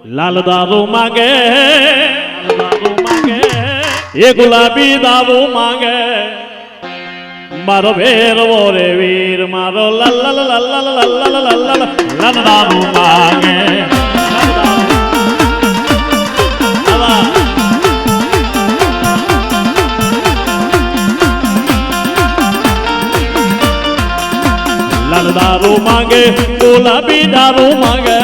લાલ દારૂ માંગે એ ગુલાબી દારૂ માંગે મારો ભેરવો રે વીર મારો લાલ લાલ લાલ લાલ લાલ લાલ લાલ લાલ દારૂ માંગે લાલ દારૂ માંગે ગુલાબી દારૂ માંગે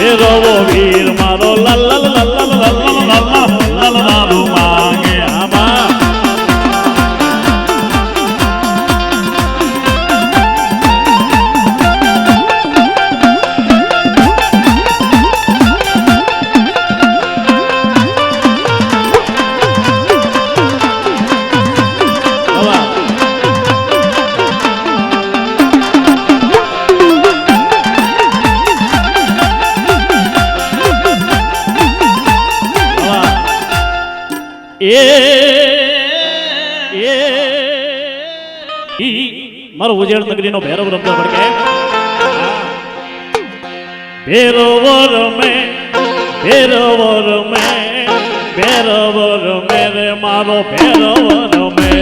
ભેરવો વીર મારો લાલ લાલ લાલ લાલ લાલ લાલ લાલ દારૂ માંગે આમાં મારો ઉજેડ નગરી નો ભૈરવ રમતો પડકે ભૈરવ રમે રે મારો ભૈરવ રમે રે મારો ભૈરવ રમે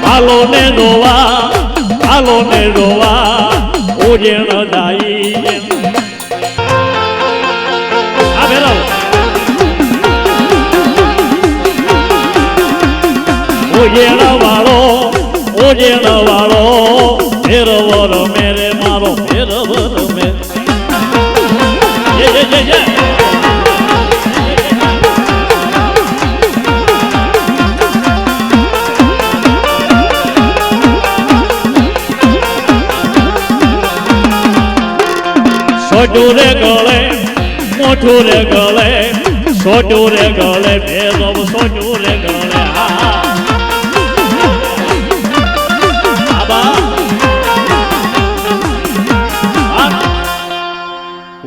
હાલો ને ડોવા ઉજેણ દાઈ આ ભૈરવ ઉજેણ વાળો ભૈરવ રમે રે મારો ભૈરવ રમે મોઠું રે ગળે સોટું રે ગળે ભૈરવ સોટું રે ગળે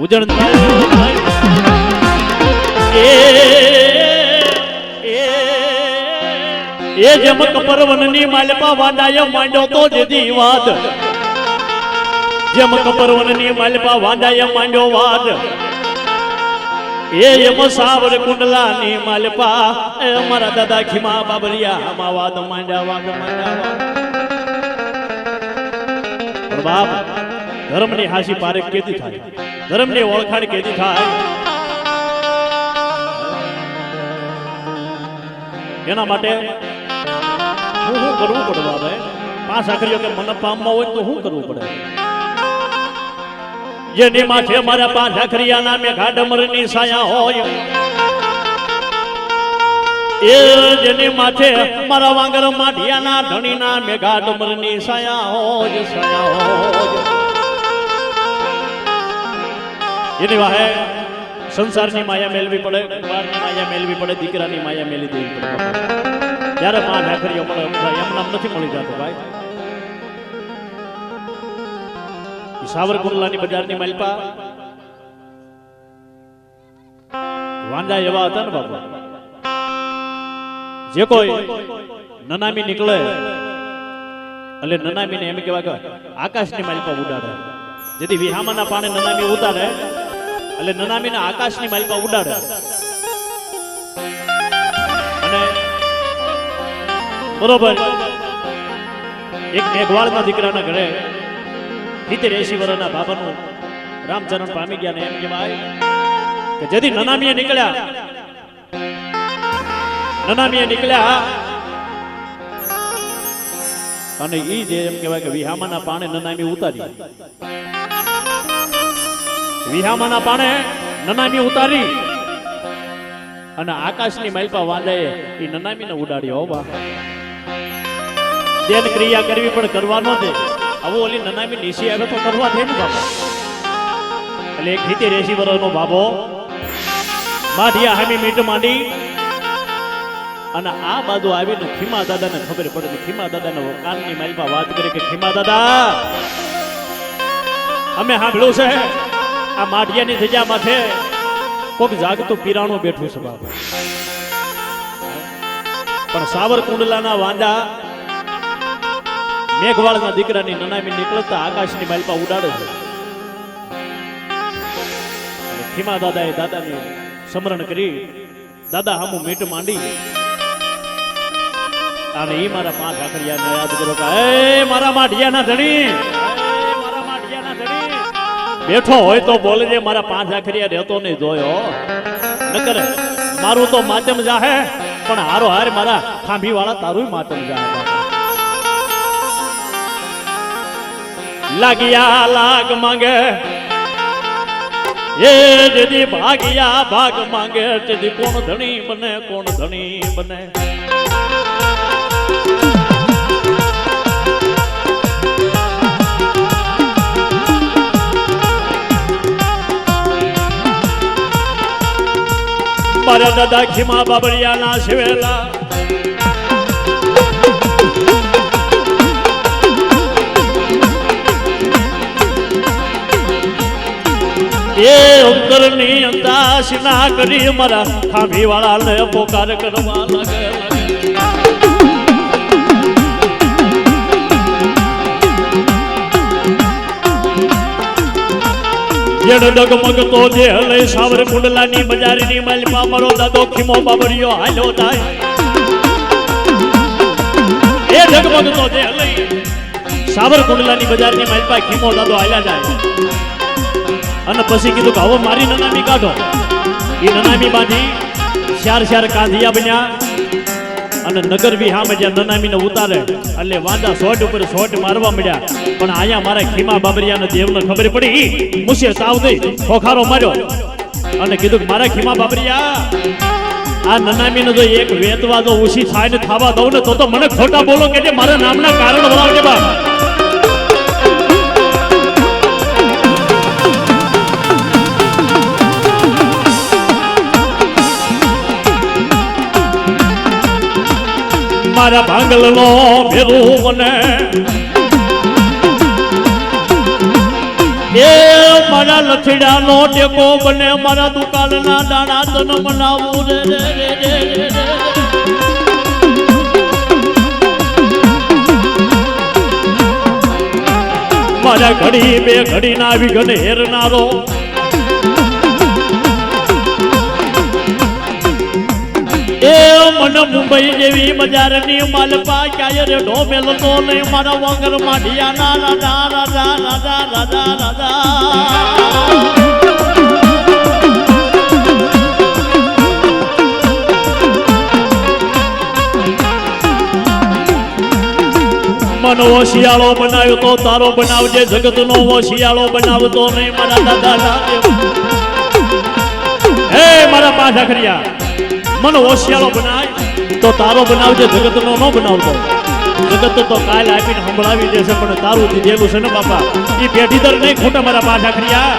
ઉજણ એ જમક પરવનની માલપા વાંડાય માંડ્યો તો જેદી વાત જમક પરવનની માલપા વાંડાય માંડ્યો વાત એ એમ સાવર કુંડલાની માલપા એ અમારા દાદા ખીમા બાબરિયા આમાં વાદ માંડ્યા પણ બાપ ધર્મની હાસી પારે કેદી થાય ધર્મની ઓળખાણ કેદી થાય એના માટે શું કરવું પડે બાબા 5 આખરીઓ કે મને પામવા હોય તો શું કરવું પડે જેની માથે મારા 5 આખરિયા નામે ઘાડમરની સાયા હોય એ જેની માથે મારા વાંગર માઢિયાના ધણીના મેઘાડમરની સાયા હોય એની વાહે સંસારની માયા મેળવી પડે કુંવારની માયા મેળવી પડે દીકરાની માયા મેળવી દેવી પડે ત્યારે 5 આખરીઓ મળે એમનામ નથી મળી જતો ભાઈ સાવરકુંડલાની બજારની માલપા વાંડા એવા હતા ને બાપા જે કોઈ નનામી નીકળે એટલે નનામીને એમ કહેવાય કે આકાશની માલપા ઉડાડે જેથી વિહામાના પાણે નનામી ઉતારે એટલે નનામીને આકાશની માલપા ઉડાડે અને બરોબર એક મેઘવાળના દીકરાના ઘરે 70-80 વર્ષના બાબાનું રામચરણ પામી ગયા ને એમ કહેવાય કે જેથી નનામીએ નીકળ્યા અને ઈ જે એમ કહેવાય કે વિહામાના પાણે નનામી ઉતારી અને આકાશની માલપા વાંડાએ ઈ નનામીને ઉડાડ્યો બા તેન ક્રિયા કરવી પણ કરવા ન દે આવો ઓલી નનામી નીસી આવે તો કરવા દે ને બાબા એટલે 70-80 વર્ષનો બાબો માઢિયા હામી મીટ માંડી અને આ બાજુ આવીને ખીમા દાદાને ખબર પડે કે ખીમા દાદાને કાનની માલપા વાત કરે કે ખીમા દાદા અમે સાંભળ્યું છે આ માઢિયાની ધજા માથે કોક જાગતું પીરાણું બેઠું છે બાપ, પણ સાવરકુંડલાના વાંદા મેઘવાળના દીકરાની નનામી નીકળતા આકાશની માલપા ઉડાડે છે. ખીમા દાદાએ દાદાને સ્મરણ કરી દાદા હામું મીટ માંડી અને ઈ મારા પાંચ આખરિયાને યાદ કરો કે એ મારા માઢિયાના ધણી, મારા માઢિયાના ધણી બેઠો હોય તો બોલજે, મારા પાંચ આખરિયા રહેતો નહીં જોયો નકર મારું તો માતમ જાહે, પણ હારો હાર મારા ખાંભી વાળા તારું માતમ જાહે. લાગિયા લાગ માંગે એ જેદી ભાગિયા ભાગ માંગે તેદી કોણ ધણી બને, કોણ ધણી બને. મારા દાદા ખીમા બાબરિયાના શિવેલા એ અંતરની અંદાશ ના કરી મારા ખાંભી વાળાને પોકાર કરવા લાગે. ડગમગતો જે હલે સાવરકુંડલાની બજારની માલપા મારો દાદો ખીમો બાબરિયો હાલ્યો થાય. એ ડગમગતો જે હલે સાવરકુંડલાની બજારની માલપા ખીમો દાદો હાલ્યા જાય અને પછી કીધું કે હવે મારી નનામી કાઢો. એ નનામી બાંધી ચાર ચાર કાંધિયા બન્યા અને નગર વિહામાં જ્યાં નનામીને ઉતારે એટલે વાંદા શોટ ઉપર શોટ મારવા મળ્યા. પણ અહીંયા મારા ખીમા બાબરિયાને દેવને ખબર પડી, મુસે તાવ દઈ ખોખારો માર્યો અને કીધું કે મારા ખીમા બાબરિયા આ નનામીને જો એક વેતવા જો ઉછી થાય ને થાવા દઉં ને તો મને ખોટા બોલો કે મારા નામના કારણ વળાવજે બાપ. મારા ભાંગલનો ભેરું બને એ મારા લથડાનો ટેકો બને, મારા દુકાળના દાણા તન મનાવું રે રે રે રે. મારા ઘડી બે ઘડી ના વિઘન હેરનારો એ મને મુંબઈ જેવી બજારની માલપા ક્યાંય રેઢો મેલતો નહીં. મારા વગર માઢિયાના રાજા રાજા રાજા રાજા રાજા. મન ઓશિયાળો બનાવ્યો તો તારો બનાવજે, જગતનો ઓશિયાળો બનાવતો નહીં મારા દાદા. હે મારા પાંચ આખરિયા મન હોશિયારો બનાય તો તારો બનાવજે, જગતનો ન બનાવતો. જગત તો કાલ આપીને સંભળાવી દેશે પણ તારું દીધેલું છે ને બાપા એ પેઢીદર નહીં ખોટા મારા પાંચ આખરિયા.